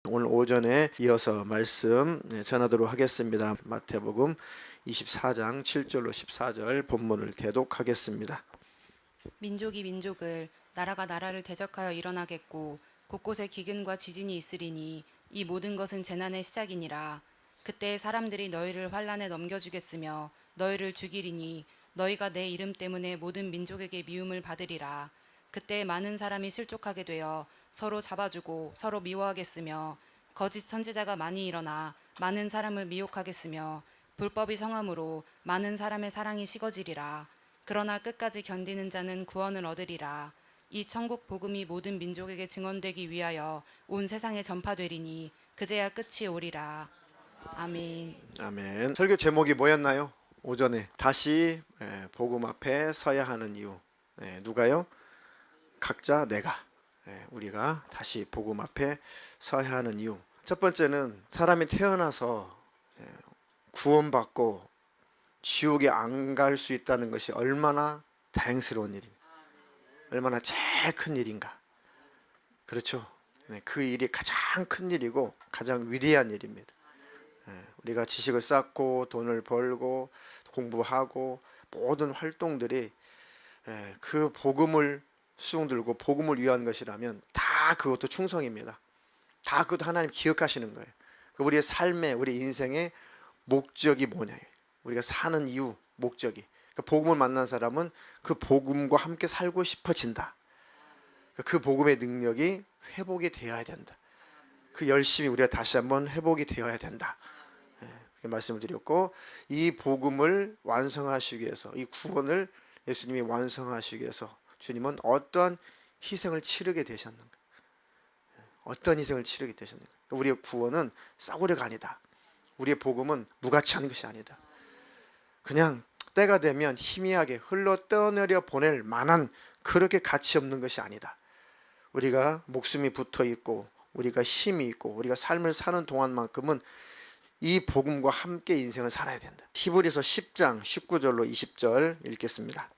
오늘 오전에 이어서 말씀 전하도록 하겠습니다. 마태복음 24장 7절로 14절 본문을 대독하겠습니다. 민족이 민족을, 나라가 나라를 대적하여 일어나겠고 곳곳에 기근과 지진이 있으리니 이 모든 것은 재난의 시작이니라. 그때 사람들이 너희를 환난에 넘겨주겠으며 너희를 죽이리니 너희가 내 이름 때문에 모든 민족에게 미움을 받으리라. 그때 많은 사람이 실족하게 되어 서로 잡아주고 서로 미워하겠으며 거짓 선지자가 많이 일어나 많은 사람을 미혹하겠으며 불법이 성함으로 많은 사람의 사랑이 식어지리라. 그러나 끝까지 견디는 자는 구원을 얻으리라. 이 천국 복음이 모든 민족에게 증언되기 위하여 온 세상에 전파되리니 그제야 끝이 오리라. 아멘. 아멘. 설교 제목이 뭐였나요? 오전에 다시 복음 앞에 서야 하는 이유. 누가요? 각자 내가. 우리가 다시 복음 앞에 서야 하는 이유. 첫 번째는 사람이 태어나서 구원받고 지옥에 안 갈 수 있다는 것이 얼마나 다행스러운 일인가, 얼마나 제일 큰 일인가. 그렇죠? 그 일이 가장 큰 일이고 가장 위대한 일입니다. 우리가 지식을 쌓고 돈을 벌고 공부하고 모든 활동들이 그 복음을 수용들고 복음을 위한 것이라면 다 그것도 충성입니다. 다 그것도 하나님 기억하시는 거예요. 우리의 삶의, 우리 인생의 목적이 뭐냐, 우리가 사는 이유, 목적이. 복음을 만난 사람은 그 복음과 함께 살고 싶어진다. 그 복음의 능력이 회복이 되어야 된다. 그 열심히 우리가 다시 한번 회복이 되어야 된다. 그렇게 말씀을 드렸고, 이 복음을 완성하시기 위해서, 이 구원을 예수님이 완성하시기 위해서 주님은 어떠한 희생을 치르게 되셨는가? 어떤 희생을 치르게 되셨는가? 우리의 구원은 싸구려가 아니다. 우리의 복음은 무가치한 것이 아니다. 그냥 때가 되면 희미하게 흘러 떠내려 보낼 만한 그렇게 가치 없는 것이 아니다. 우리가 목숨이 붙어 있고 우리가 힘이 있고 우리가 삶을 사는 동안만큼은 이 복음과 함께 인생을 살아야 된다. 히브리서 10장 19절로 20절 읽겠습니다.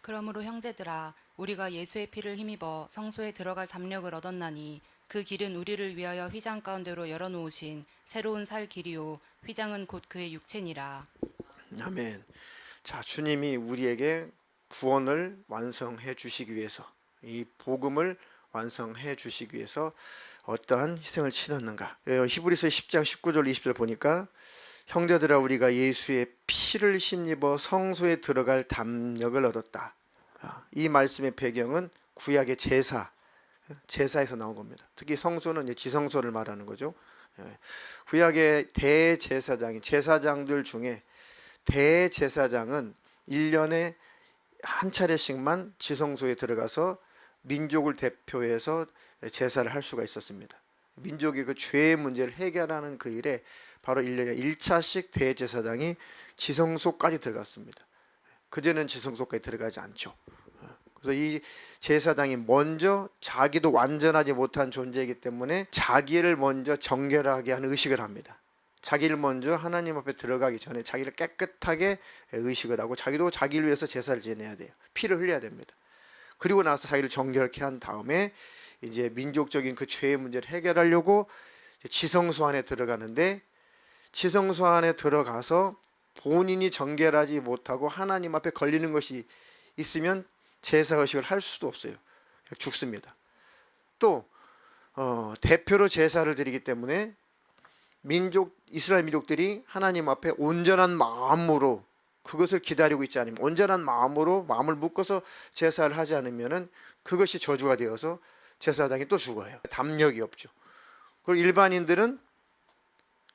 그러므로 형제들아, 우리가 예수의 피를 힘입어 성소에 들어갈 담력을 얻었나니 그 길은 우리를 위하여 휘장 가운데로 열어놓으신 새로운 살 길이요 휘장은 곧 그의 육체니라. 아멘. 자, 주님이 우리에게 구원을 완성해 주시기 위해서, 이 복음을 완성해 주시기 위해서 어떠한 희생을 치렀는가? 히브리서 10장 19절 20절 보니까 형제들아, 우리가 예수의 피를 힘입어 성소에 들어갈 담력을 얻었다. 이 말씀의 배경은 구약의 제사에서 나온 겁니다. 특히 성소는 지성소를 말하는 거죠. 구약의 대제사장인 제사장들 중에 대제사장은 1년에 한 차례씩만 지성소에 들어가서 민족을 대표해서 제사를 할 수가 있었습니다. 민족의 그 죄의 문제를 해결하는 그 일에 바로 1년에 1차씩 대제사장이 지성소까지 들어갔습니다. 그제는 지성소까지 들어가지 않죠. 그래서 이 제사장이 먼저 자기도 완전하지 못한 존재이기 때문에 자기를 먼저 정결하게 하는 의식을 합니다. 자기를 먼저 하나님 앞에 들어가기 전에 자기를 깨끗하게 의식을 하고 자기도 자기를 위해서 제사를 지내야 돼요. 피를 흘려야 됩니다. 그리고 나서 자기를 정결케 한 다음에 이제 민족적인 그 죄의 문제를 해결하려고 지성소 안에 들어가는데, 지성소 안에 들어가서 본인이 정결하지 못하고 하나님 앞에 걸리는 것이 있으면 제사의식을 할 수도 없어요. 죽습니다. 또 대표로 제사를 드리기 때문에 이스라엘 민족들이 하나님 앞에 온전한 마음으로 그것을 기다리고 있지 않으면, 온전한 마음으로 마음을 묶어서 제사를 하지 않으면 그것이 저주가 되어서 제사장이 또 죽어요. 담력이 없죠. 그리고 일반인들은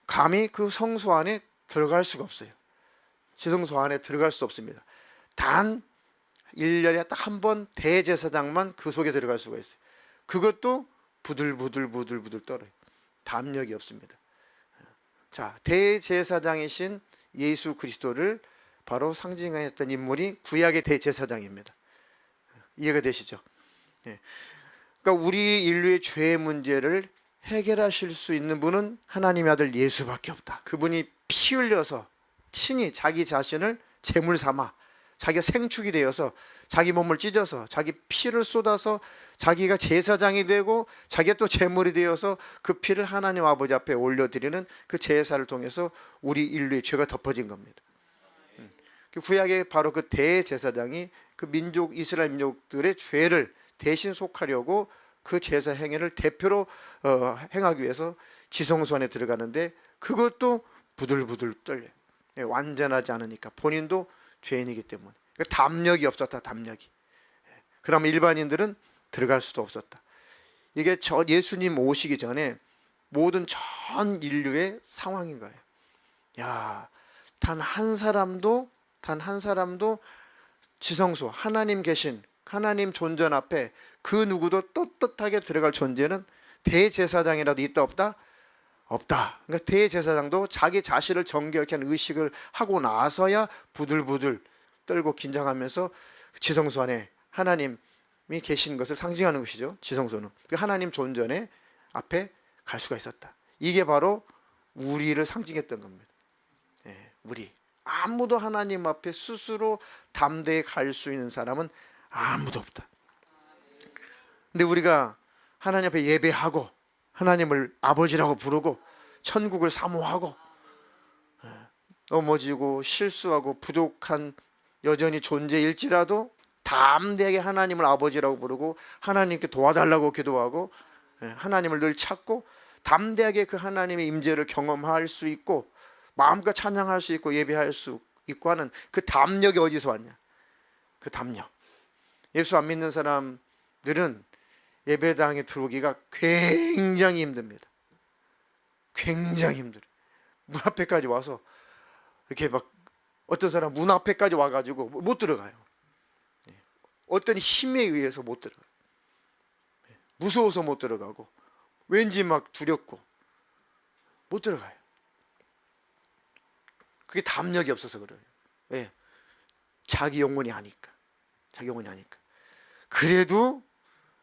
감히 그 성소 안에 들어갈 수가 없어요. 지성소 안에 들어갈 수 없습니다. 단 1년에 딱 한 번 대제사장만 그 속에 들어갈 수가 있어요. 그것도 부들부들 떨어요. 담력이 없습니다. 자, 대제사장이신 예수 그리스도를 바로 상징했던 인물이 구약의 대제사장입니다. 이해가 되시죠? 그러니까 우리 인류의 죄의 문제를 해결하실 수 있는 분은 하나님의 아들 예수밖에 없다. 그분이 피 흘려서 친히 자기 자신을 제물 삼아 자기가 생축이 되어서 자기 몸을 찢어서 자기 피를 쏟아서 자기가 제사장이 되고 자기가 또 제물이 되어서 그 피를 하나님 아버지 앞에 올려드리는 그 제사를 통해서 우리 인류의 죄가 덮어진 겁니다. 그 구약의 바로 그 대제사장이 그 민족 이스라엘 민족들의 죄를 대신 속하려고 그 제사 행위를 대표로 행하기 위해서 지성소 안에 들어가는데 그것도 부들부들 떨려요. 완전하지 않으니까 본인도 죄인이기 때문에 그러니까 담력이 없었다. 담력이. 그러면 일반인들은 들어갈 수도 없었다. 이게 저 예수님 오시기 전에 모든 전 인류의 상황인 거예요. 야, 단 한 사람도 지성소 하나님 계신 하나님 존전 앞에 그 누구도 떳떳하게 들어갈 존재는 대제사장이라도 있다 없다? 없다. 그러니까 대제사장도 자기 자신을 정결케 한 의식을 하고 나서야 부들부들 떨고 긴장하면서 지성소 안에 하나님이 계신 것을 상징하는 것이죠. 지성소는 그 하나님 존전에 앞에 갈 수가 있었다. 이게 바로 우리를 상징했던 겁니다. 우리 아무도 하나님 앞에 스스로 담대히 갈 수 있는 사람은 아무도 없다. 근데 우리가 하나님 앞에 예배하고 하나님을 아버지라고 부르고 천국을 사모하고 넘어지고 실수하고 부족한 여전히 존재일지라도 담대하게 하나님을 아버지라고 부르고 하나님께 도와달라고 기도하고 하나님을 늘 찾고 담대하게 그 하나님의 임재를 경험할 수 있고 마음껏 찬양할 수 있고 예배할 수 있고 하는 그 담력이 어디서 왔냐? 그 담력. 예수 안 믿는 사람들은 예배당에 들어오기가 굉장히 힘듭니다. 굉장히 힘들어요. 문 앞에까지 와서 이렇게 막 어떤 사람 문 앞에까지 와가지고 못 들어가요. 어떤 힘에 의해서 못 들어가요. 무서워서 못 들어가고 왠지 막 두렵고 못 들어가요. 그게 담력이 없어서 그래요. 왜? 자기 영혼이 아니까. 자기 영혼이 아니까. 그래도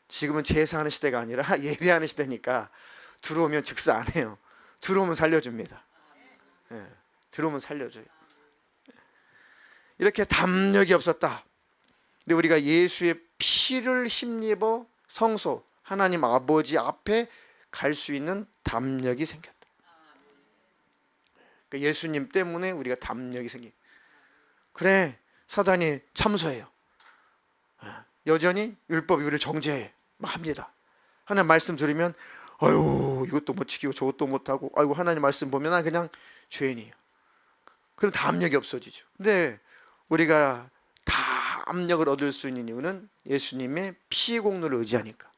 지금은 제사하는 시대가 아니라 예배하는 시대니까 들어오면 즉사 안 해요. 들어오면 살려줍니다. 들어오면 살려줘요. 이렇게 담력이 없었다. 근데 우리가 예수의 피를 힘입어 성소 하나님 아버지 앞에 갈 수 있는 담력이 생겼다. 그러니까 예수님 때문에 우리가 담력이 생긴. 그래, 사단이 참소해요. 여전히 율법이 우리를 정죄해 합니다. 하나님 말씀 들으면 아유 이것도 못 지키고 저것도 못하고 아이고 하나님 말씀 보면 난 그냥 죄인이에요. 그럼 담력이 없어지죠. 근데 우리가 담력을 얻을 수 있는 이유는 예수님의 피 공로를 의지하니까.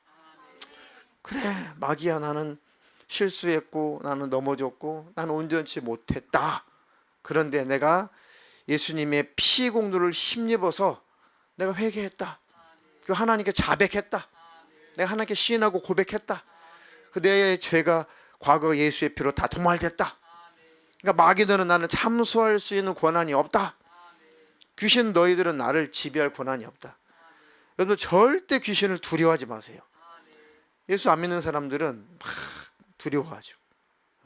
그래, 마귀야 나는 실수했고 나는 넘어졌고 나는 온전치 못했다. 그런데 내가 예수님의 피 공로를 힘입어서 내가 회개했다. 그 하나님께 자백했다. 내가 하나님께 시인하고 고백했다. 그 내 죄가 과거 예수의 피로 다 도말됐다. 그러니까 마귀들은 나는 참소할 수 있는 권한이 없다. 귀신 너희들은 나를 지배할 권한이 없다. 여러분 절대 귀신을 두려워하지 마세요. 예수 안 믿는 사람들은 막 두려워하죠.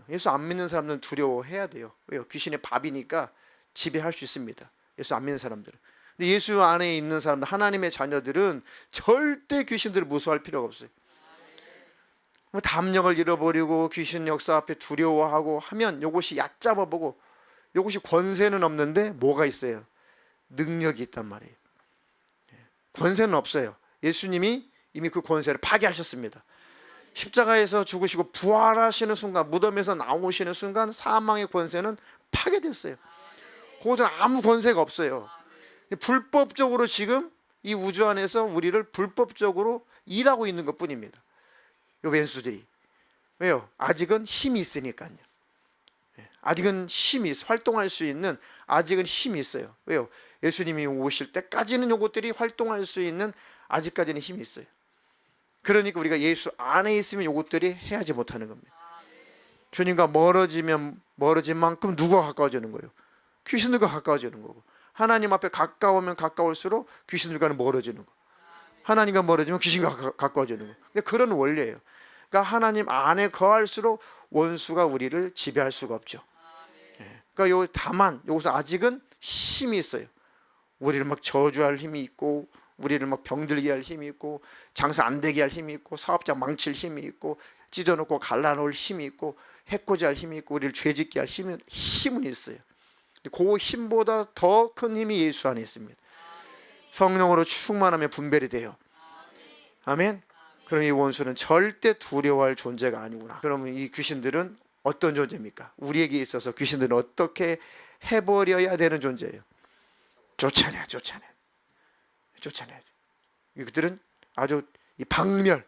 예수 안 믿는 사람들은 두려워해야 돼요. 왜요? 귀신의 밥이니까 지배할 수 있습니다. 예수 안 믿는 사람들은. 근데 예수 안에 있는 사람들, 하나님의 자녀들은 절대 귀신들을 무서워할 필요가 없어요. 담력을 잃어버리고 귀신 역사 앞에 두려워하고 하면 이것이 얕잡아 보고 이것이 권세는 없는데 뭐가 있어요? 능력이 있단 말이에요. 권세는 없어요. 예수님이 이미 그 권세를 파괴하셨습니다. 십자가에서 죽으시고 부활하시는 순간, 무덤에서 나오시는 순간 사망의 권세는 파괴됐어요. 그것은 아무 권세가 없어요. 불법적으로 지금 이 우주 안에서 우리를 불법적으로 일하고 있는 것 뿐입니다. 요 왼수들이. 왜요? 아직은 힘이 있으니까요. 아직은 힘이 활동할 수 있는 아직은 힘이 있어요. 왜요? 예수님이 오실 때까지는 요것들이 활동할 수 있는 아직까지는 힘이 있어요. 그러니까 우리가 예수 안에 있으면 요것들이 해야지 못하는 겁니다. 주님과 멀어지면 멀어진 만큼 누가 가까워지는 거예요? 귀신들과 가까워지는 거고, 하나님 앞에 가까우면 가까울수록 귀신들과는 멀어지는 거. 하나님과 멀어지면 귀신과 가까워지는 거. 근데 그런 원리예요. 그러니까 하나님 안에 거할수록 원수가 우리를 지배할 수가 없죠. 그러니까 다만 여기서 아직은 힘이 있어요. 우리를 막 저주할 힘이 있고, 우리를 막 병들게 할 힘이 있고, 장사 안 되게 할 힘이 있고, 사업자 망칠 힘이 있고, 찢어놓고 갈라놓을 힘이 있고, 해코지 할 힘이 있고, 우리를 죄짓게 할 힘은 있어요. 그 힘보다 더 큰 힘이 예수 안에 있습니다. 성령으로 충만하면 분별이 돼요. 아멘. 그럼 이 원수는 절대 두려워할 존재가 아니구나. 그러면 이 귀신들은 어떤 존재입니까? 우리에게 있어서 귀신들은 어떻게 해버려야 되는 존재예요? 쫓아내야 이것들은 아주 이 박멸.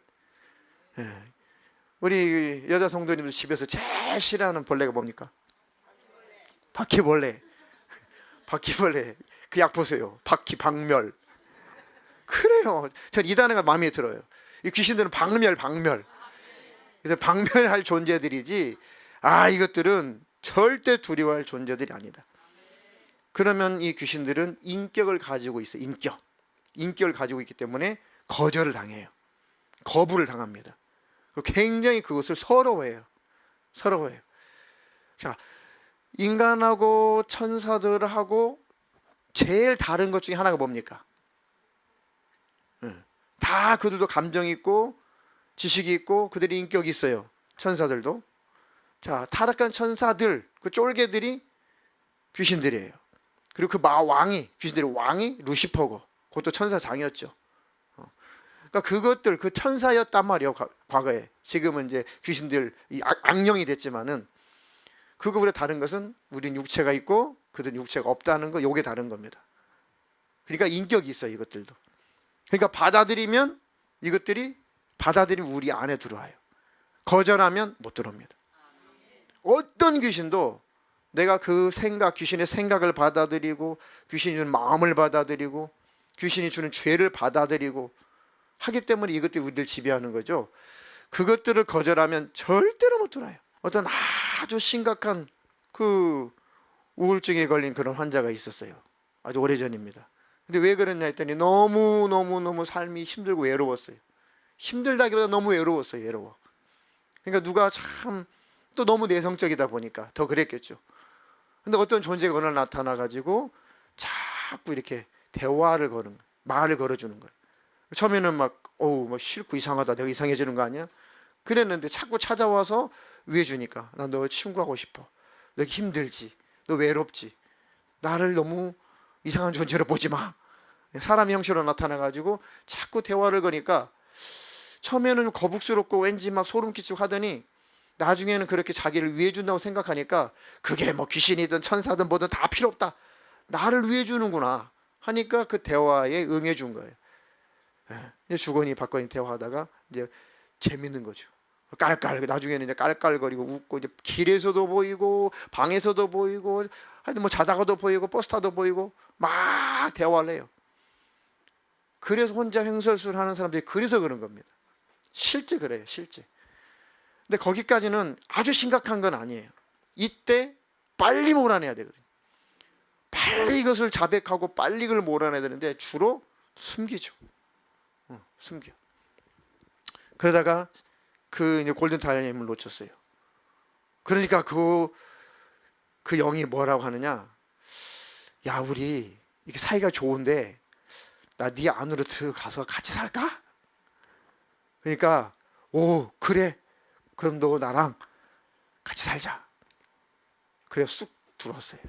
우리 여자 성도님들 집에서 제일 싫어하는 벌레가 뭡니까? 바퀴벌레. 그 약 보세요. 박멸. 그래요. 전 이 단어가 마음에 들어요. 이 귀신들은 박멸. 그래서 박멸할 존재들이지, 이것들은 절대 두려워할 존재들이 아니다. 그러면 이 귀신들은 인격을 가지고 있어요. 인격을 가지고 있기 때문에 거절을 당해요. 거부를 당합니다. 그리고 굉장히 그것을 서러워해요. 자, 인간하고 천사들하고 제일 다른 것 중에 하나가 뭡니까? 다 그들도 감정이 있고 지식이 있고 그들이 인격이 있어요. 천사들도. 자, 타락한 천사들, 그 쫄개들이 귀신들이에요. 그리고 그 귀신들의 왕이 루시퍼고, 그것도 천사장이었죠. 그러니까 그것들, 그 천사였단 말이에요. 과거에. 지금은 이제 귀신들 악령이 됐지만은, 그거보다 다른 것은 우린 육체가 있고 그들은 육체가 없다는 거, 요게 다른 겁니다. 그러니까 인격이 있어요, 이것들도. 그러니까 받아들이면 우리 안에 들어와요. 거절하면 못 들어옵니다. 어떤 귀신도 내가 그 귀신의 생각을 받아들이고, 귀신이 주는 마음을 받아들이고, 귀신이 주는 죄를 받아들이고 하기 때문에 이것들이 우리를 지배하는 거죠. 그것들을 거절하면 절대로 못 들어와요. 어떤 아주 심각한 그 우울증에 걸린 그런 환자가 있었어요. 아주 오래전입니다. 근데 왜 그랬냐 했더니 너무 삶이 힘들고 외로웠어요. 힘들다기보다 너무 외로웠어요. 그러니까 누가 참 또 너무 내성적이다 보니까 더 그랬겠죠. 근데 어떤 존재가 오늘 나타나 가지고 자꾸 이렇게 말을 걸어주는 거예요. 처음에는 막 싫고 이상하다, 내가 이상해지는 거 아니야? 그랬는데 자꾸 찾아와서 위해주니까, 나 너 친구하고 싶어, 너 힘들지, 너 외롭지, 나를 너무 이상한 존재로 보지 마. 사람 형식으로 나타나가지고 자꾸 대화를 거니까 처음에는 거북스럽고 왠지 막 소름 끼치고 하더니, 나중에는 그렇게 자기를 위해준다고 생각하니까 그게 뭐 귀신이든 천사든 뭐든 다 필요 없다, 나를 위해주는구나 하니까 그 대화에 응해준 거예요. 이제 주거니 받거니 대화하다가 이제 재밌는 거죠. 나중에는 이제 깔깔거리고 웃고, 이제 길에서도 보이고 방에서도 보이고, 하여튼 뭐 자다가도 보이고 버스 타도 보이고 막 대화를 해요. 그래서 혼자 횡설수설하는 사람들이 그래서 그런 겁니다. 실제 그래요, 실제. 근데 거기까지는 아주 심각한 건 아니에요. 이때 빨리 몰아내야 되거든요. 빨리 이것을 자백하고 빨리 이걸 몰아내야 되는데 주로 숨기죠. 숨겨. 그러다가 그 이제 골든 타임을 놓쳤어요. 그러니까 그 영이 뭐라고 하느냐? 야, 우리 이렇게 사이가 좋은데 나 네 안으로 들어가서 같이 살까? 그러니까 그래. 그럼 너 나랑 같이 살자. 그래 쑥 들어왔어요.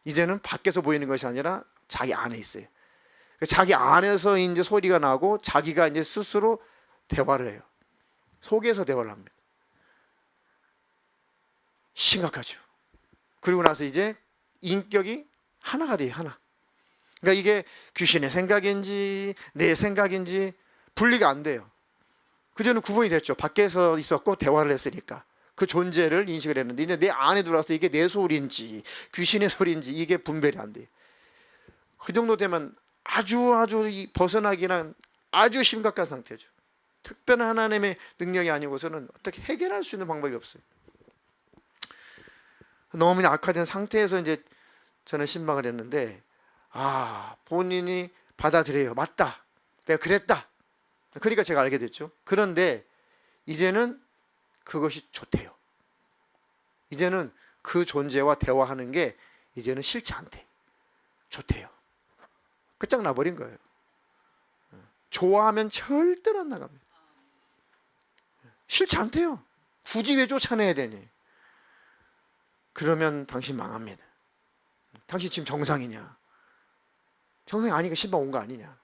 이제는 밖에서 보이는 것이 아니라 자기 안에 있어요. 자기 안에서 이제 소리가 나고 자기가 이제 스스로 대화를 해요. 속에서 대화를 합니다. 심각하죠. 그리고 나서 이제 인격이 하나가 돼요, 하나. 그러니까 이게 귀신의 생각인지 내 생각인지 분리가 안 돼요. 그전에는 구분이 됐죠. 밖에서 있었고 대화를 했으니까 그 존재를 인식을 했는데, 이제 내 안에 들어와서 이게 내 소리인지 귀신의 소리인지 이게 분별이 안 돼요. 그 정도 되면 아주 벗어나기는 아주 심각한 상태죠. 특별한 하나님의 능력이 아니고서는 어떻게 해결할 수 있는 방법이 없어요. 너무 악화된 상태에서 이제 저는 신방을 했는데, 본인이 받아들여요. 맞다, 내가 그랬다. 그러니까 제가 알게 됐죠. 그런데 이제는 그것이 좋대요. 이제는 그 존재와 대화하는 게 이제는 싫지 않대. 좋대요. 끝장나버린 거예요. 좋아하면 절대로 안 나갑니다. 싫지 않대요. 굳이 왜 쫓아내야 되니? 그러면 당신 망합니다. 당신 지금 정상이냐? 정상이 아니니까 신방 온 거 아니냐?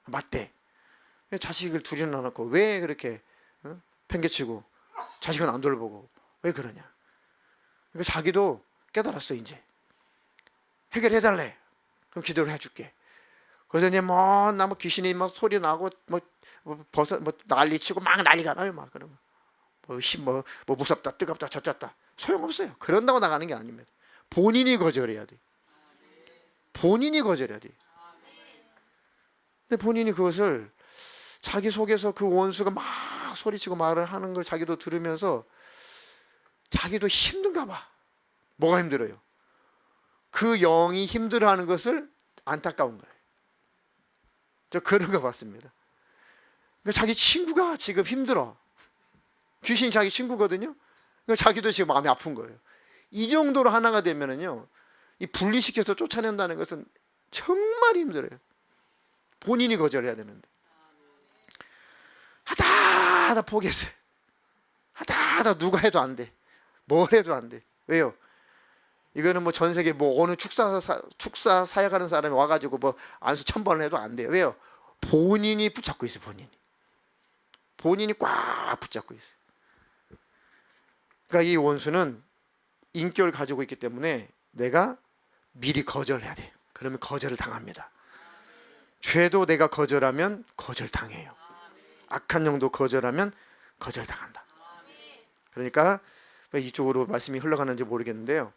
맞대. 자식을 둘이나 낳고 왜 그렇게 팽개치고 자식은 안 돌보고 왜 그러냐? 그러니까 자기도 깨달았어. 이제 해결해달래. 그럼 기도를 해줄게. 그래서 이제 나 귀신이 소리 나고 버섯 난리치고 막 난리가 나요. 막 그러면 무섭다, 뜨겁다, 젖혔다. 소용없어요. 그런다고 나가는 게 아닙니다. 본인이 거절해야 돼. 본인이 거절해야 돼. 근데 본인이 그것을 자기 속에서 그 원수가 막 소리치고 말을 하는 걸 자기도 들으면서 자기도 힘든가 봐. 뭐가 힘들어요? 그 영이 힘들어하는 것을 안타까운 거예요. 저 그런 거 봤습니다. 그러니까 자기 친구가 지금 힘들어. 귀신이 자기 친구거든요. 그러니까 자기도 지금 마음이 아픈 거예요. 이 정도로 하나가 되면은요, 이 분리시켜서 쫓아낸다는 것은 정말 힘들어요. 본인이 거절해야 되는데. 하다 포기했어요. 하다 누가 해도 안 돼. 뭘 해도 안 돼. 왜요? 이거는 전 세계 어느 축사 사역하는 사람이 와가지고 안수 1000번을 해도 안 돼요. 왜요? 본인이 붙잡고 있어요. 본인이 꽉 붙잡고 있어요. 그러니까 이 원수는 인격을 가지고 있기 때문에 내가 미리 거절해야 돼요. 그러면 거절을 당합니다. 죄도 내가 거절하면 거절당해요. 악한 영도 거절하면 거절당한다. 그러니까 이쪽으로 말씀이 흘러가는지 모르겠는데요.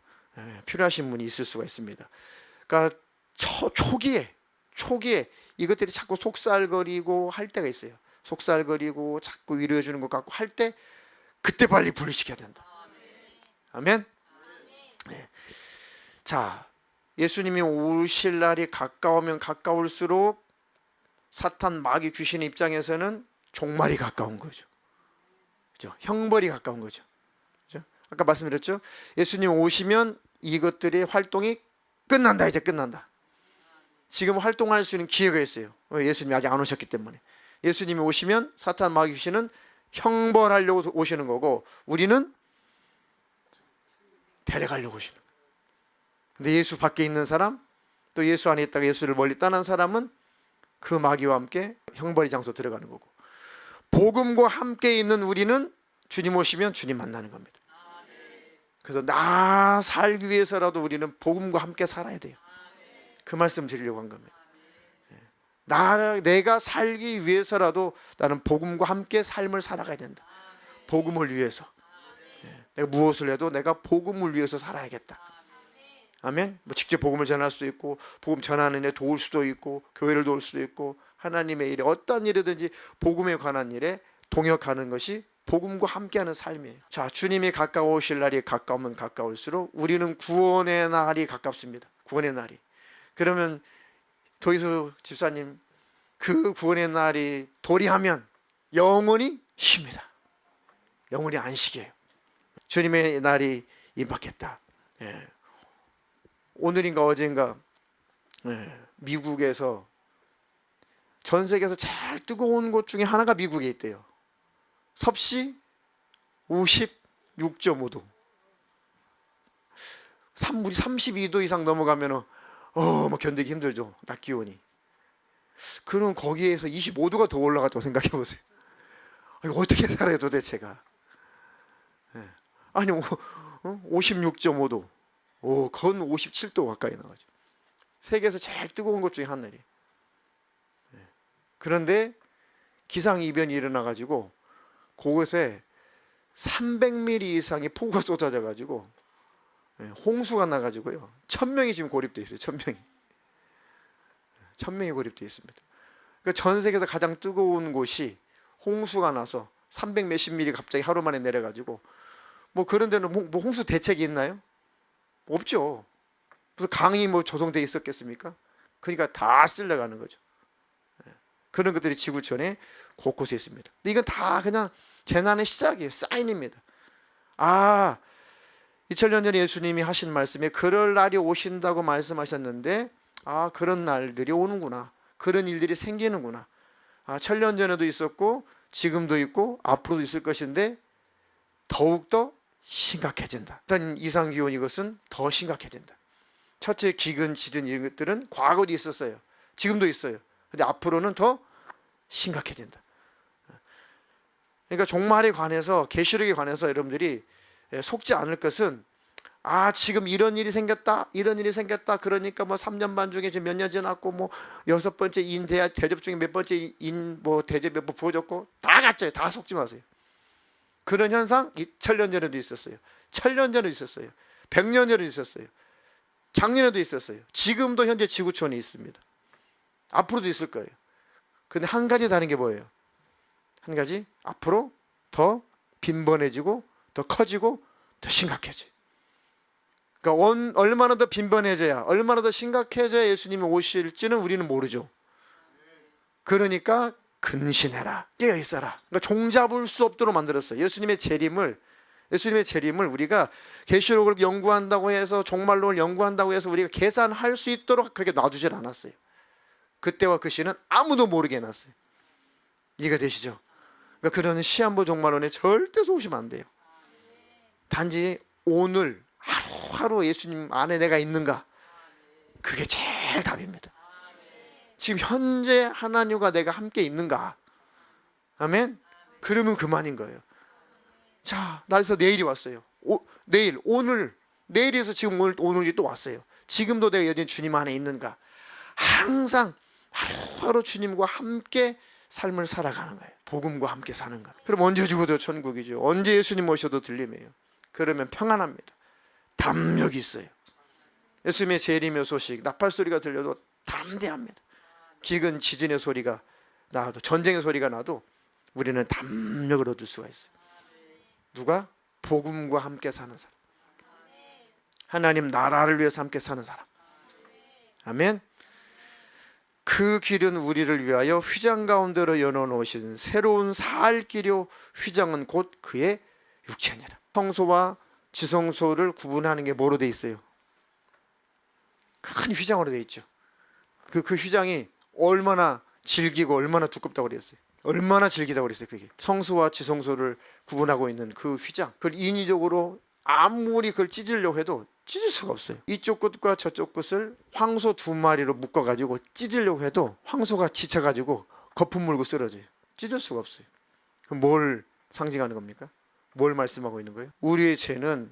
필요하신 분이 있을 수가 있습니다. 그러니까 초기에 이것들이 자꾸 속살거리고 할 때가 있어요. 속살거리고 자꾸 위로해 주는 것 같고 할 때 그때 빨리 분리시켜야 된다. 아멘. 네. 자, 예수님이 오실 날이 가까우면 가까울수록 사탄 마귀 귀신의 입장에서는 종말이 가까운 거죠. 그죠? 형벌이 가까운 거죠. 그죠? 아까 말씀드렸죠? 예수님 오시면 이것들의 활동이 끝난다. 이제 끝난다. 지금 활동할 수 있는 기회가 있어요. 예수님이 아직 안 오셨기 때문에. 예수님이 오시면 사탄 마귀 귀신은 형벌하려고 오시는 거고 우리는 데려가려고 오시는 거예요. 근데 예수 밖에 있는 사람, 또 예수 안에 있다가 예수를 멀리 떠난 사람은 그 마귀와 함께 형벌의 장소 들어가는 거고, 복음과 함께 있는 우리는 주님 오시면 주님 만나는 겁니다. 그래서 나 살기 위해서라도 우리는 복음과 함께 살아야 돼요. 그 말씀 드리려고 한 겁니다. 내가 살기 위해서라도 나는 복음과 함께 삶을 살아가야 된다. 복음을 위해서. 내가 무엇을 해도 내가 복음을 위해서 살아야겠다. 아멘. 직접 복음을 전할 수도 있고, 복음 전하는 데 도울 수도 있고, 교회를 도울 수도 있고, 하나님의 일에 어떤 일이든지 복음에 관한 일에 동역하는 것이 복음과 함께하는 삶이에요. 자, 주님이 가까우실 날이 가까우면 가까울수록 우리는 구원의 날이 가깝습니다. 구원의 날이. 그러면 도희수 집사님, 그 구원의 날이 도리하면 영원히 쉽니다. 영원히 안식이에요. 주님의 날이 임박했다. 오늘인가 어제인가 미국에서 전 세계에서 제일 뜨거운 곳 중에 하나가 미국에 있대요. 섭씨 56.5도. 물이 32도 이상 넘어가면 견디기 힘들죠. 낮 기온이. 그럼 거기에서 25도가 더 올라갔다고 생각해 보세요. 어떻게 살아요 도대체가. 아니 56.5도. 건 57도 가까이 나가죠. 세계에서 제일 뜨거운 곳 중에 하나래요. 그런데 기상이변이 일어나가지고 그곳에 300mm 이상의 폭우가 쏟아져가지고 홍수가 나가지고요. 1000명이 지금 고립되어 있어요. 1000명이 고립되어 있습니다. 그러니까 전 세계에서 가장 뜨거운 곳이 홍수가 나서 300 몇십 미리 갑자기 하루 만에 내려가지고 그런 데는 홍수 대책이 있나요? 없죠. 무슨 강이 조성되어 있었겠습니까? 그러니까 다 쓸려가는 거죠. 그런 것들이 지구촌에 곳곳에 있습니다. 근데 이건 다 그냥 재난의 시작이에요. 사인입니다. 2000년 전에 예수님이 하신 말씀에 그럴 날이 오신다고 말씀하셨는데 그런 날들이 오는구나. 그런 일들이 생기는구나. 아, 1000년 전에도 있었고 지금도 있고 앞으로도 있을 것인데 더욱더 심각해진다. 일단 이상기온 이것은 더 심각해진다. 첫째 기근, 지진 이것들은 과거도 있었어요. 지금도 있어요. 근데 앞으로는 더 심각해진다. 그러니까 종말에 관해서, 계시록에 관해서 여러분들이 속지 않을 것은, 아 지금 이런 일이 생겼다, 이런 일이 생겼다, 그러니까 뭐 3년 반 중에 지금 몇 년 지났고 뭐 6번째 대접 중에 몇 번째 뭐 대접 몇 번 부어졌고 다 가짜예요. 다 속지 마세요. 그런 현상 2000년 전에도 있었어요. 1000년 전에도 있었어요. 100년 전에도 있었어요. 작년에도 있었어요. 지금도 현재 지구촌에 있습니다. 앞으로도 있을 거예요. 근데 한 가지 다른 게 뭐예요? 한 가지, 앞으로 더 빈번해지고 더 커지고 더 심각해져요. 그러니까 얼마나 더 빈번해져야, 얼마나 더 심각해져야 예수님이 오실지는 우리는 모르죠. 그러니까 근신해라, 깨어있어라. 그러니까 종잡을 수 없도록 만들었어요. 예수님의 재림을 우리가 계시록을 연구한다고 해서, 종말론을 연구한다고 해서 우리가 계산할 수 있도록 그렇게 놔두질 않았어요. 그때와 그 시는 아무도 모르게 해놨어요. 이해가 되시죠? 그러니까 그런 시한부 종말론에 절대 속으시면 안 돼요. 단지 오늘 하루하루 예수님 안에 내가 있는가, 그게 제일 답입니다. 지금 현재 하나님과 내가 함께 있는가. 아멘. 그러면 그만인 거예요. 자, 날에서 내일이 왔어요. 내일에서 지금 오늘이 또 왔어요. 지금도 내가 여전히 주님 안에 있는가. 항상 하루하루 주님과 함께 삶을 살아가는 거예요. 복음과 함께 사는 거예요. 그럼 언제 죽어도 천국이죠. 언제 예수님 오셔도 들림이에요. 그러면 평안합니다. 담력이 있어요. 예수님의 재림의 소식, 나팔 소리가 들려도 담대합니다. 기근 지진의 소리가 나도, 전쟁의 소리가 나도 우리는 담력을 얻을 수가 있어요. 누가? 복음과 함께 사는 사람, 하나님 나라를 위해서 함께 사는 사람. 아멘. 그 길은 우리를 위하여 휘장 가운데로 열어놓으신 새로운 살 길이요, 휘장은 곧 그의 육체니라. 성소와 지성소를 구분하는 게 뭐로 돼 있어요? 큰 휘장으로 돼 있죠. 그 휘장이 얼마나 질기고 얼마나 두껍다고 그랬어요. 얼마나 질기다고 그랬어요. 그게 성소와 지성소를 구분하고 있는 그 휘장, 그걸 인위적으로 아무리 그걸 찢으려고 해도 찢을 수가 없어요. 이쪽 끝과 저쪽 끝을 황소 2마리로 묶어가지고 찢으려고 해도 황소가 지쳐가지고 거품 물고 쓰러져요. 찢을 수가 없어요. 그럼 뭘 상징하는 겁니까? 뭘 말씀하고 있는 거예요? 우리의 죄는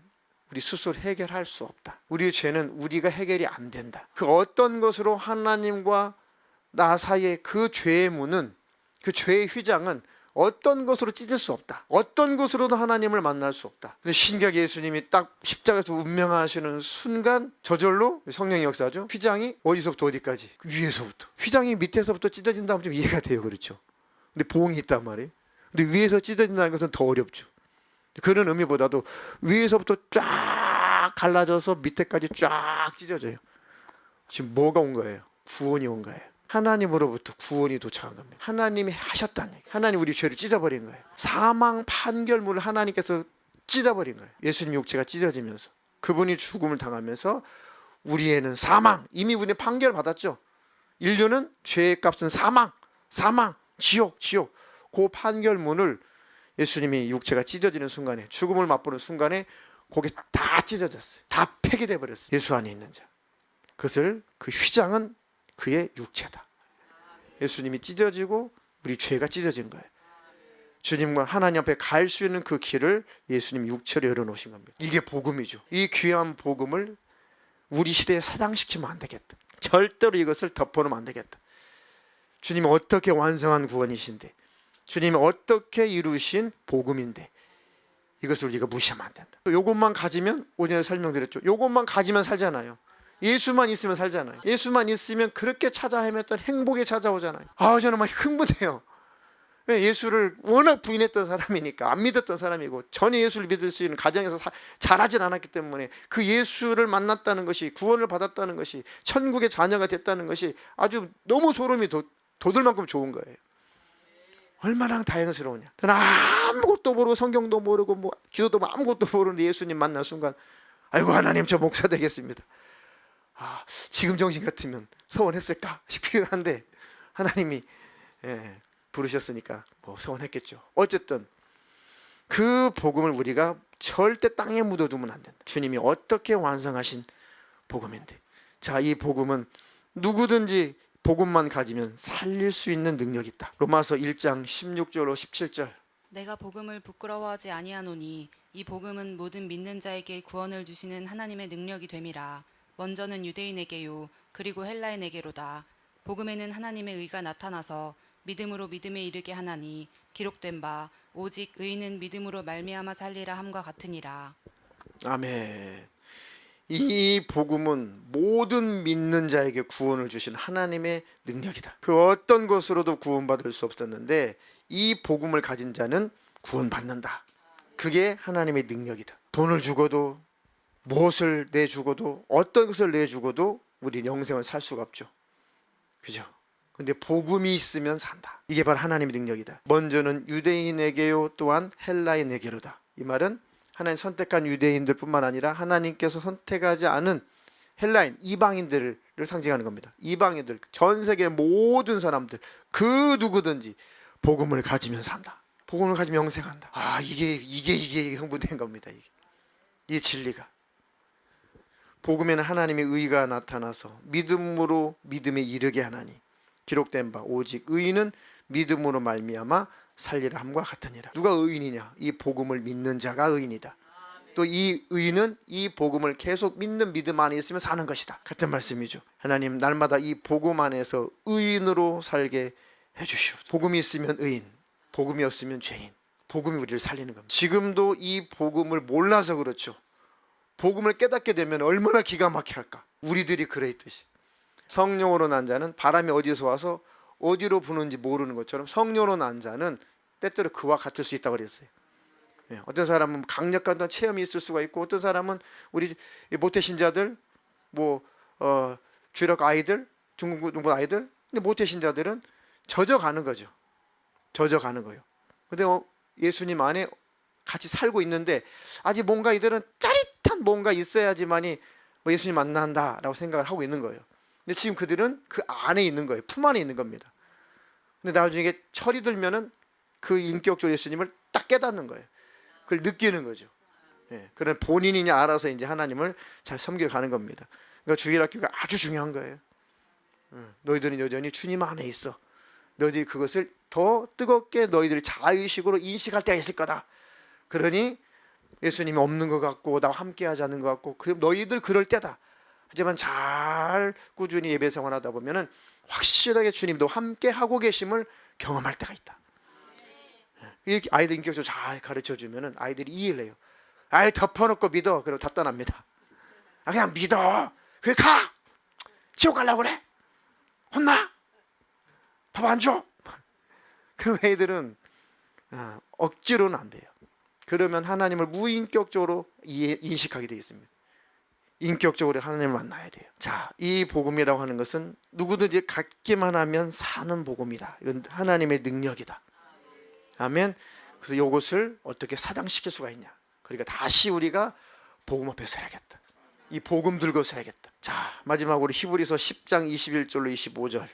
우리 스스로 해결할 수 없다. 우리의 죄는 우리가 해결이 안 된다. 그 어떤 것으로 하나님과 나 사이의 그 죄의 문은, 그 죄의 휘장은 어떤 것으로 찢을 수 없다. 어떤 것으로도 하나님을 만날 수 없다. 근데 신기하게 예수님이 딱 십자가에서 운명하시는 순간 저절로 성령의 역사죠. 휘장이 어디서부터 어디까지? 그 위에서부터. 휘장이 밑에서부터 찢어진다면 좀 이해가 돼요. 그렇죠? 근데 봉이 있단 말이에요. 근데 위에서 찢어진다는 것은 더 어렵죠. 그런 의미보다도 위에서부터 쫙 갈라져서 밑에까지 쫙 찢어져요. 지금 뭐가 온 거예요? 구원이 온 거예요. 하나님으로부터 구원이 도착한 겁니다. 하나님이 하셨다는 얘기. 하나님 우리 죄를 찢어버린 거예요. 사망 판결문을 하나님께서 찢어버린 거예요. 예수님 육체가 찢어지면서, 그분이 죽음을 당하면서 우리에는 사망, 이미 우리는 판결을 받았죠. 인류는 죄의 값은 사망, 지옥. 그 판결문을 예수님이 육체가 찢어지는 순간에, 죽음을 맛보는 순간에 그게 다 찢어졌어요. 다 폐기돼 버렸어요. 예수 안에 있는 자. 그것을, 그 휘장은 그의 육체다. 예수님이 찢어지고 우리 죄가 찢어진 거예요. 주님과 하나님 앞에 갈 수 있는 그 길을 예수님 육체로 열어놓으신 겁니다. 이게 복음이죠. 이 귀한 복음을 우리 시대에 사장시키면 안 되겠다. 절대로 이것을 덮어놓으면 안 되겠다. 주님이 어떻게 완성한 구원이신데, 주님이 어떻게 이루신 복음인데, 이것을 우리가 무시하면 안 된다. 요것만 가지면, 오전에 설명드렸죠. 요것만 가지면 살잖아요. 예수만 있으면 살잖아요. 예수만 있으면 그렇게 찾아 헤맸던 행복이 찾아오잖아요. 저는 막 흥분해요. 예수를 워낙 부인했던 사람이니까, 안 믿었던 사람이고, 전혀 예수를 믿을 수 있는 가정에서 자라진 않았기 때문에 그 예수를 만났다는 것이, 구원을 받았다는 것이, 천국의 자녀가 됐다는 것이 아주 너무 소름이 돋을 만큼 좋은 거예요. 얼마나 다행스러우냐. 저는 아무것도 모르고, 성경도 모르고, 뭐 기도도 아무것도 모르는데 예수님 만난 순간, 아이고 하나님 저 목사 되겠습니다. 지금 정신 같으면 서원했을까 싶긴 한데, 하나님이 부르셨으니까 뭐 서원했겠죠. 어쨌든 그 복음을 우리가 절대 땅에 묻어두면 안 된다. 주님이 어떻게 완성하신 복음인데, 자, 이 복음은 누구든지 복음만 가지면 살릴 수 있는 능력이 있다. 로마서 1장 16절로 17절. 내가 복음을 부끄러워하지 아니하노니 이 복음은 모든 믿는 자에게 구원을 주시는 하나님의 능력이 됨이라. 먼저는 유대인에게요 그리고 헬라인에게로다. 복음에는 하나님의 의가 나타나서 믿음으로 믿음에 이르게 하나니 기록된 바 오직 의인은 믿음으로 말미암아 살리라 함과 같으니라. 아멘. 이 복음은 모든 믿는 자에게 구원을 주신 하나님의 능력이다. 그 어떤 것으로도 구원받을 수 없었는데 이 복음을 가진 자는 구원받는다. 그게 하나님의 능력이다. 돈을 주고도 무엇을 내주고도 어떤 것을 내주고도 우리 영생을 살 수가 없죠. 그죠? 근데 복음이 있으면 산다. 이게 바로 하나님의 능력이다. 먼저는 유대인에게요 또한 헬라인에게로다. 이 말은 하나님 선택한 유대인들뿐만 아니라 하나님께서 선택하지 않은 헬라인, 이방인들을 상징하는 겁니다. 이방인들, 전 세계 모든 사람들, 그 누구든지 복음을 가지면 산다. 복음을 가지면 영생한다. 아, 이게 흥분된 겁니다. 이게 진리가. 복음에는 하나님의 의가 나타나서 믿음으로 믿음에 이르게 하나니 기록된 바 오직 의인은 믿음으로 말미암아 살리라 함과 같으니라. 누가 의인이냐? 이 복음을 믿는 자가 의인이다. 또 이 의인은 이 복음을 계속 믿는 믿음 안에 있으면 사는 것이다. 같은 말씀이죠. 하나님 날마다 이 복음 안에서 의인으로 살게 해주시옵소서. 복음이 있으면 의인, 복음이 없으면 죄인. 복음이 우리를 살리는 겁니다. 지금도 이 복음을 몰라서 그렇죠. 복음을 깨닫게 되면 얼마나 기가 막힐까. 우리들이 그랬듯이 성령으로 난 자는 바람이 어디서 와서 어디로 부는지 모르는 것처럼 성령으로 난 자는 때때로 그와 같을 수 있다고 그랬어요. 어떤 사람은 강력한 어떤 체험이 있을 수가 있고, 어떤 사람은 우리 모태신자들, 주력 아이들, 중국 아이들, 근데 모태신자들은 젖어가는 거죠. 젖어가는 거예요. 근데 예수님 안에 같이 살고 있는데 아직 뭔가 이들은 짜릿한 뭔가 있어야지만이 예수님 만난다라고 생각을 하고 있는 거예요. 근데 지금 그들은 그 안에 있는 거예요. 품 안에 있는 겁니다. 근데 나중에 철이 들면은 그 인격적으로 예수님을 딱 깨닫는 거예요. 그걸 느끼는 거죠. 그런 본인이 알아서 이제 하나님을 잘 섬겨가는 겁니다. 그러니까 주일학교가 아주 중요한 거예요. 너희들은 여전히 주님 안에 있어. 너희들이 그것을 더 뜨겁게 너희들이 자의식으로 인식할 때가 있을 거다. 그러니 예수님이 없는 것 같고 나와 함께하지 않는 것 같고 너희들 그럴 때다. 하지만 잘 꾸준히 예배 생활하다 보면은 확실하게 주님도 함께 하고 계심을 경험할 때가 있다. 이렇게 아이들 인격적으로 잘 가르쳐 주면은 아이들이 이해를 해요. 아이 덮어놓고 믿어. 그럼 답답합니다. 그냥 믿어. 그래 가. 지옥 가려고 그래. 혼나. 밥 안 줘. 그 애들은 억지로는 안 돼요. 그러면 하나님을 무인격적으로 인식하게 되어 있습니다. 인격적으로 하나님을 만나야 돼요. 자, 이 복음이라고 하는 것은 누구든지 갖기만 하면 사는 복음이다. 이건 하나님의 능력이다. 아멘. 그래서 이것을 어떻게 사장시킬 수가 있냐? 그러니까 다시 우리가 복음 앞에 서야겠다. 이 복음 들고 서야겠다. 자, 마지막으로 히브리서 10장 21절로 25절.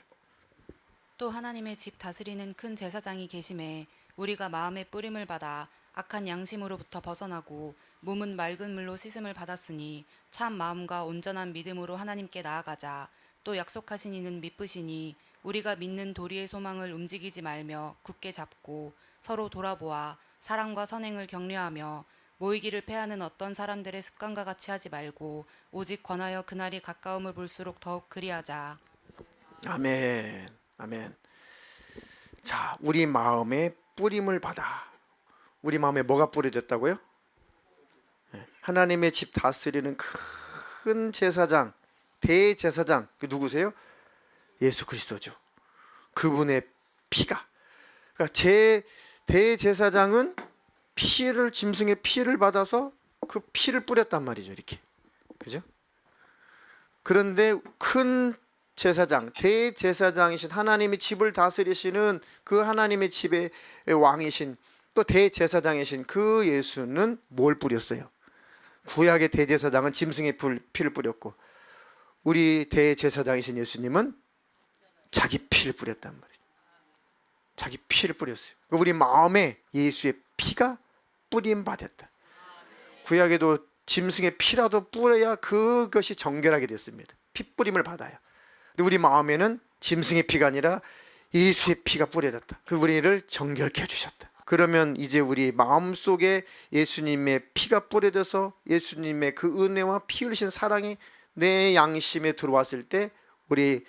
또 하나님의 집 다스리는 큰 제사장이 계심에 우리가 마음의 뿌림을 받아 악한 양심으로부터 벗어나고 몸은 맑은 물로 씻음을 받았으니 참 마음과 온전한 믿음으로 하나님께 나아가자. 또 약속하신 이는 미쁘시니 우리가 믿는 도리의 소망을 움직이지 말며 굳게 잡고 서로 돌아보아 사랑과 선행을 격려하며 모이기를 패하는 어떤 사람들의 습관과 같이 하지 말고 오직 권하여 그날이 가까움을 볼수록 더욱 그리하자. 아멘. 아멘. 자, 우리 마음에 뿌림을 받아. 우리 마음에 뭐가 뿌려졌다고요? 하나님의 집 다스리는 큰 제사장, 대제사장. 그 누구세요? 예수 그리스도죠. 그분의 피가. 그러니까 대제사장은 피를, 짐승의 피를 받아서 그 피를 뿌렸단 말이죠. 이렇게. 그죠? 그런데 큰 제사장, 대제사장이신 하나님의 집을 다스리시는 그 하나님의 집의 왕이신 또 대제사장이신 그 예수는 뭘 뿌렸어요? 구약의 대제사장은 짐승의 피를 뿌렸고 우리 대제사장이신 예수님은 자기 피를 뿌렸단 말이에요. 자기 피를 뿌렸어요. 우리 마음에 예수의 피가 뿌림 받았다. 구약에도 짐승의 피라도 뿌려야 그것이 정결하게 됐습니다. 피 뿌림을 받아요. 근데 우리 마음에는 짐승의 피가 아니라 예수의 피가 뿌려졌다. 그 우리를 정결케 해주셨다. 그러면 이제 우리 마음속에 예수님의 피가 뿌려져서 예수님의 그 은혜와 피 흘리신 사랑이 내 양심에 들어왔을 때 우리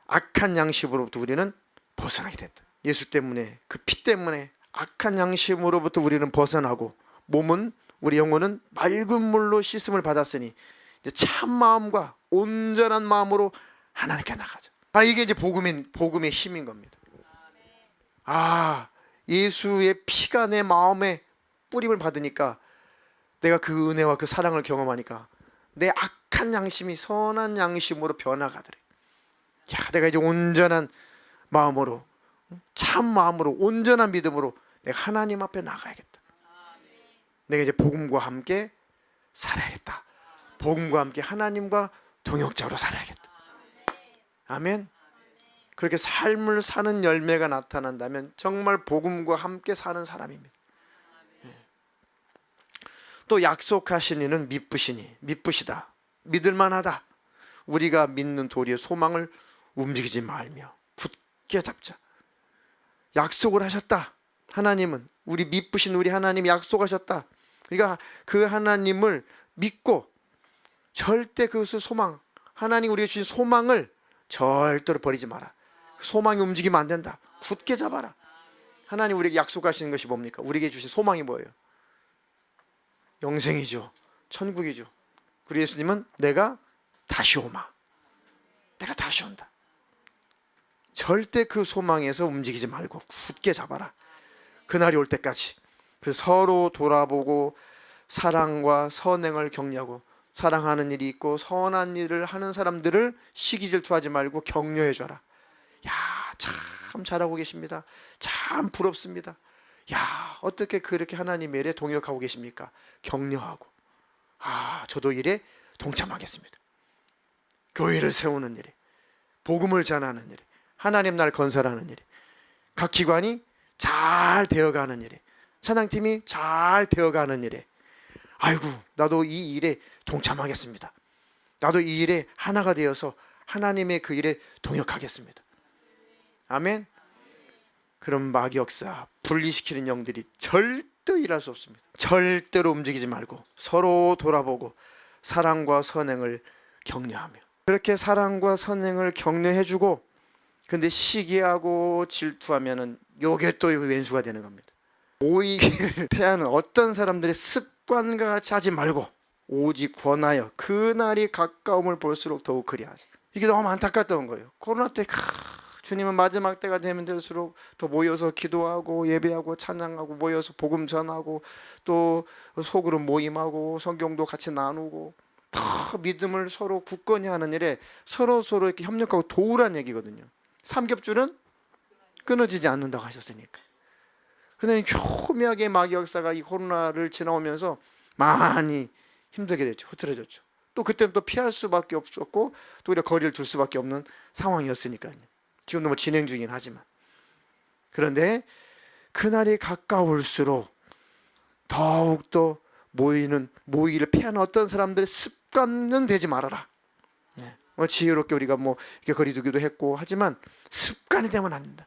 악한 양심으로부터 우리는 벗어나게 됐다. 예수 때문에, 그 피 때문에 악한 양심으로부터 우리는 벗어나고 몸은, 우리 영혼은 맑은 물로 씻음을 받았으니 이제 참 마음과 온전한 마음으로 하나님께 나가자. 이게 이제 복음의 힘인 겁니다. 예수의 피가 내 마음에 뿌림을 받으니까 내가 그 은혜와 그 사랑을 경험하니까 내 악한 양심이 선한 양심으로 변화가더래. 내가 이제 온전한 마음으로, 참 마음으로, 온전한 믿음으로 내가 하나님 앞에 나가야겠다. 내가 이제 복음과 함께 살아야겠다. 복음과 함께 하나님과 동역자로 살아야겠다. 아멘. 그렇게 삶을 사는 열매가 나타난다면 정말 복음과 함께 사는 사람입니다. 또 약속하신 이는 미쁘시다, 믿을만하다. 우리가 믿는 도리의 소망을 움직이지 말며 굳게 잡자. 약속을 하셨다. 하나님은, 우리 미쁘신 우리 하나님이 약속하셨다. 그러니까 그 하나님을 믿고 절대 그것을 하나님 우리가 주신 소망을 절대로 버리지 마라. 소망이 움직이면 안 된다. 굳게 잡아라. 하나님 우리에게 약속하시는 것이 뭡니까? 우리에게 주신 소망이 뭐예요? 영생이죠. 천국이죠. 그리고 예수님은 내가 다시 오마. 내가 다시 온다. 절대 그 소망에서 움직이지 말고 굳게 잡아라. 그날이 올 때까지 그 서로 돌아보고 사랑과 선행을 격려하고, 사랑하는 일이 있고 선한 일을 하는 사람들을 시기 질투하지 말고 격려해 줘라. 참 잘하고 계십니다. 참 부럽습니다. 어떻게 그렇게 하나님의 일에 동역하고 계십니까? 격려하고, 저도 일에 동참하겠습니다. 교회를 세우는 일에, 복음을 전하는 일에, 하나님 나라를 건설하는 일에, 각 기관이 잘 되어가는 일에, 찬양팀이 잘 되어가는 일에, 나도 이 일에 동참하겠습니다. 나도 이 일에 하나가 되어서 하나님의 그 일에 동역하겠습니다. 아멘. 그럼 마귀역사, 분리시키는 영들이 절대 일할 수 없습니다. 절대로 움직이지 말고 서로 돌아보고 사랑과 선행을 격려하며, 그렇게 사랑과 선행을 격려해주고, 근데 시기하고 질투하면은 요게 또 왼수가 되는 겁니다. 오이를 패하는 어떤 사람들의 습관과 같이 하지 말고 오직 권하여 그날이 가까움을 볼수록 더욱 그리하자. 이게 너무 안타까웠던 거예요. 코로나 때 주님은 마지막 때가 되면 될수록 더 모여서 기도하고 예배하고 찬양하고 모여서 복음 전하고 또 소그룹 모임하고 성경도 같이 나누고 더 믿음을 서로 굳건히 하는 일에 서로 이렇게 협력하고 도우라는 얘기거든요. 삼겹줄은 끊어지지 않는다고 하셨으니까. 근데 교묘하게 마귀 역사가 이 코로나를 지나오면서 많이 힘들게 됐죠. 흐트러졌죠. 또 그때는 또 피할 수밖에 없었고 또 우리가 거리를 둘 수밖에 없는 상황이었으니까요. 지금도 뭐 진행 중이긴 하지만, 그런데 그날이 가까울수록 더욱더 모이기를 피하는 어떤 사람들의 습관은 되지 말아라. 지혜롭게 우리가 이렇게 거리두기도 했고 하지만 습관이 되면 안 된다.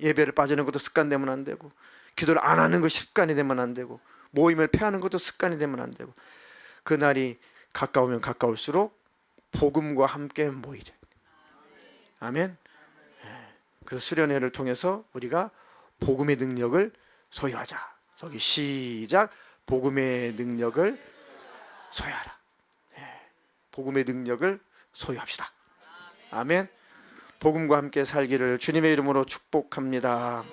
예배를 빠지는 것도 습관 되면 안 되고, 기도를 안 하는 것이 습관이 되면 안 되고, 모임을 피하는 것도 습관이 되면 안 되고, 그날이 가까우면 가까울수록 복음과 함께 모이자. 아멘. 그래서 수련회를 통해서 우리가 복음의 능력을 소유하자. 저기 시작. 복음의 능력을 소유하라. 복음의 능력을 소유합시다. 아멘. 복음과 함께 살기를 주님의 이름으로 축복합니다.